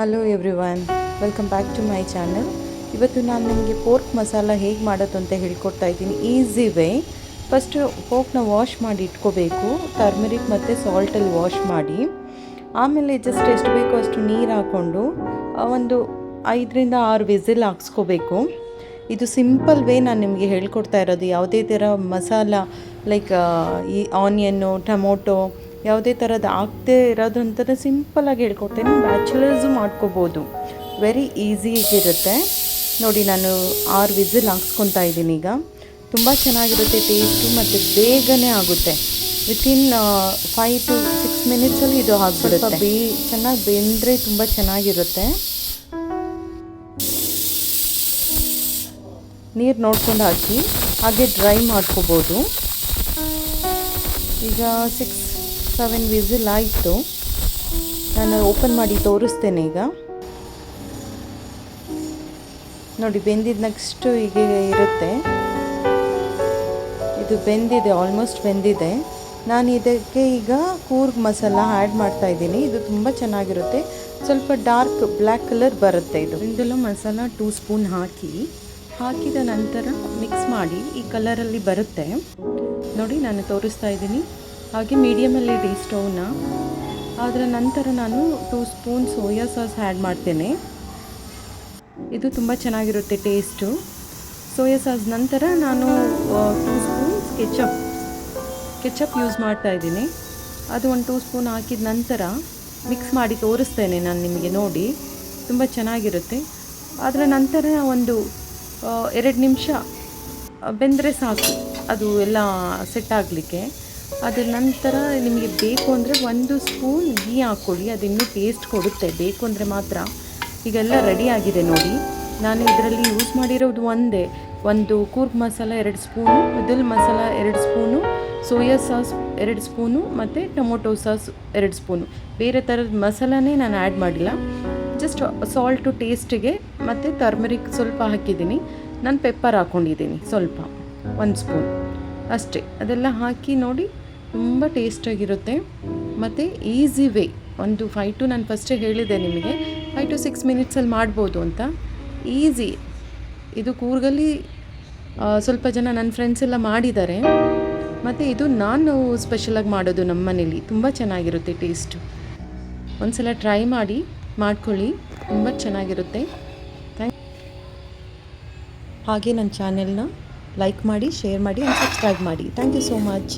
Hello everyone, welcome back to my channel. ಇವತ್ತು ನಾನು ನಿಮಗೆ ಪೋರ್ಕ್ ಮಸಾಲ ಹೇಗೆ ಮಾಡೋದು ಅಂತ ಹೇಳ್ಕೊಡ್ತಾ ಇದ್ದೀನಿ. Easy way. ಫಸ್ಟು ಪೋರ್ಕ್ನ ವಾಶ್ ಮಾಡಿ ಇಟ್ಕೋಬೇಕು. ಟರ್ಮರಿಕ್ ಮತ್ತು ಸಾಲ್ಟಲ್ಲಿ ವಾಶ್ ಮಾಡಿ, ಆಮೇಲೆ ಜಸ್ಟ್ ಎಷ್ಟು ಬೇಕೋ ಅಷ್ಟು ನೀರು ಹಾಕ್ಕೊಂಡು ಒಂದು 5-6 ವಿಸಿಲ್ ಹಾಕ್ಸ್ಕೋಬೇಕು. ಇದು ಸಿಂಪಲ್ ವೇ ನಾನು ನಿಮಗೆ ಹೇಳ್ಕೊಡ್ತಾ ಇರೋದು. ಯಾವುದೇ ಥರ ಮಸಾಲ ಲೈಕ್ ಈ ಆನಿಯನ್ನು, ಟೊಮೊಟೊ ಯಾವುದೇ ಥರದ್ದು ಆಗದೆ ಇರೋದು ಅಂತಲೇ ಸಿಂಪಲಾಗಿ ಹೇಳ್ಕೊಡ್ತೇನೆ. ಬ್ಯಾಚುಲರ್ಸು ಮಾಡ್ಕೋಬೋದು. ವೆರಿ ಈಸಿಯಾಗಿರುತ್ತೆ. ನೋಡಿ, ನಾನು 6 ವಿಸಿಲ್ ಹಾಕ್ಸ್ಕೊತಾ ಇದ್ದೀನಿ. ಈಗ ತುಂಬ ಚೆನ್ನಾಗಿರುತ್ತೆ ಟೇಸ್ಟು ಮತ್ತು ಬೇಗನೆ ಆಗುತ್ತೆ. ವಿತಿನ್ 5 to 6 ಮಿನಿಟ್ಸಲ್ಲಿ ಇದು ಆಗಿಬಿಡುತ್ತೆ. ಚೆನ್ನಾಗಿ ಬೆಂದರೆ ತುಂಬ ಚೆನ್ನಾಗಿರುತ್ತೆ. ನೀರು ನೋಡ್ಕೊಂಡು ಹಾಕಿ, ಹಾಗೆ ಡ್ರೈ ಮಾಡ್ಕೋಬೋದು. ಈಗ 6-7 ವಿಸಿಲ್ ಆಯಿತು. ನಾನು ಓಪನ್ ಮಾಡಿ ತೋರಿಸ್ತೇನೆ. ಈಗ ನೋಡಿ, ಬೆಂದಿದ್ದು ನೆಕ್ಸ್ಟು ಈಗ ಇರುತ್ತೆ. ಇದು ಬೆಂದಿದೆ, ಆಲ್ಮೋಸ್ಟ್ ಬೆಂದಿದೆ. ನಾನು ಇದಕ್ಕೆ ಈಗ ಕೂರ್ಗ್ ಮಸಾಲ ಆ್ಯಡ್ ಮಾಡ್ತಾಯಿದ್ದೀನಿ. ಇದು ತುಂಬ ಚೆನ್ನಾಗಿರುತ್ತೆ. ಸ್ವಲ್ಪ ಡಾರ್ಕ್ ಬ್ಲ್ಯಾಕ್ ಕಲರ್ ಬರುತ್ತೆ. ಇದೆಲ್ಲ ಮಸಾಲ 2 ಸ್ಪೂನ್ ಹಾಕಿದ ನಂತರ ಮಿಕ್ಸ್ ಮಾಡಿ ಈ ಕಲರಲ್ಲಿ ಬರುತ್ತೆ ನೋಡಿ. ನಾನು ತೋರಿಸ್ತಾ ಇದ್ದೀನಿ. ಹಾಗೆ ಮೀಡಿಯಮಲ್ಲಿ ಇಡಿ ಸ್ಟವ್ನ. ಅದರ ನಂತರ ನಾನು 2 ಸ್ಪೂನ್ ಸೋಯಾ ಸಾಸ್ ಆ್ಯಡ್ ಮಾಡ್ತೇನೆ. ಇದು ತುಂಬ ಚೆನ್ನಾಗಿರುತ್ತೆ ಟೇಸ್ಟು. ಸೋಯಾ ಸಾಸ್ ನಂತರ ನಾನು 2 ಸ್ಪೂನ್ ಕೆಚಪ್ ಯೂಸ್ ಮಾಡ್ತಾಯಿದ್ದೀನಿ. ಅದು ಒಂದು 2 ಸ್ಪೂನ್ ಹಾಕಿದ ನಂತರ ಮಿಕ್ಸ್ ಮಾಡಿ ತೋರಿಸ್ತೇನೆ ನಾನು ನಿಮಗೆ. ನೋಡಿ, ತುಂಬ ಚೆನ್ನಾಗಿರುತ್ತೆ. ಅದರ ನಂತರ ಒಂದು 2 ನಿಮಿಷ ಬೆಂದರೆ ಸಾಕು, ಅದು ಎಲ್ಲ ಸೆಟ್ ಆಗಲಿಕ್ಕೆ. ಅದರ ನಂತರ ನಿಮಗೆ ಬೇಕು ಅಂದರೆ 1 ಸ್ಪೂನ್ ಗೀ ಹಾಕ್ಕೊಳ್ಳಿ. ಅದು ಇನ್ನೂ ಟೇಸ್ಟ್ ಕೊಡುತ್ತೆ, ಬೇಕು ಅಂದರೆ ಮಾತ್ರ. ಈಗೆಲ್ಲ ರೆಡಿ ಆಗಿದೆ ನೋಡಿ. ನಾನು ಇದರಲ್ಲಿ ಯೂಸ್ ಮಾಡಿರೋದು ಒಂದು ಕೂರ್ಗ್ ಮಸಾಲ 2 ಸ್ಪೂನು, ಮಿದುಲ್ masala 2 spoon, soya sauce 2 spoon ಮತ್ತು ಟೊಮೊಟೊ ಸಾಸ್ 2 ಸ್ಪೂನು. ಬೇರೆ ಥರದ ಮಸಾಲನೇ ನಾನು ಆ್ಯಡ್ ಮಾಡಿಲ್ಲ. ಜಸ್ಟ್ ಸಾಲ್ಟು ಟೇಸ್ಟಿಗೆ ಮತ್ತು ಟರ್ಮರಿಕ್ ಸ್ವಲ್ಪ ಹಾಕಿದ್ದೀನಿ. ನಾನು ಪೆಪ್ಪರ್ ಹಾಕ್ಕೊಂಡಿದ್ದೀನಿ ಸ್ವಲ್ಪ 1 ಸ್ಪೂನ್ ಅಷ್ಟೇ. ಅದೆಲ್ಲ ಹಾಕಿ ನೋಡಿ, ತುಂಬ ಟೇಸ್ಟಾಗಿರುತ್ತೆ ಮತ್ತು ಈಸಿ ವೇ. ಒಂದು 5 to, ನಾನು ಫಸ್ಟೇ ಹೇಳಿದೆ ನಿಮಗೆ, 5 to 6 ಮಿನಿಟ್ಸಲ್ಲಿ ಮಾಡ್ಬೋದು ಅಂತ. ಈಸಿ. ಇದು ಕೂರ್ಗಲ್ಲಿ ಸ್ವಲ್ಪ ಜನ ನನ್ನ ಫ್ರೆಂಡ್ಸ್ ಎಲ್ಲ ಮಾಡಿದ್ದಾರೆ. ಮತ್ತು ಇದು ನಾನು ಸ್ಪೆಷಲಾಗಿ ಮಾಡೋದು ನಮ್ಮ ಮನೇಲಿ. ತುಂಬ ಚೆನ್ನಾಗಿರುತ್ತೆ ಟೇಸ್ಟು. ಒಂದು ಸಲ ಟ್ರೈ ಮಾಡ್ಕೊಳ್ಳಿ, ತುಂಬ ಚೆನ್ನಾಗಿರುತ್ತೆ. ಹಾಗೆ ನನ್ನ ಚಾನೆಲ್ನ ಲೈಕ್ ಮಾಡಿ, ಶೇರ್ ಮಾಡಿ ಆ್ಯಂಡ್ ಸಬ್ಸ್ಕ್ರೈಬ್ ಮಾಡಿ. Thank you so much.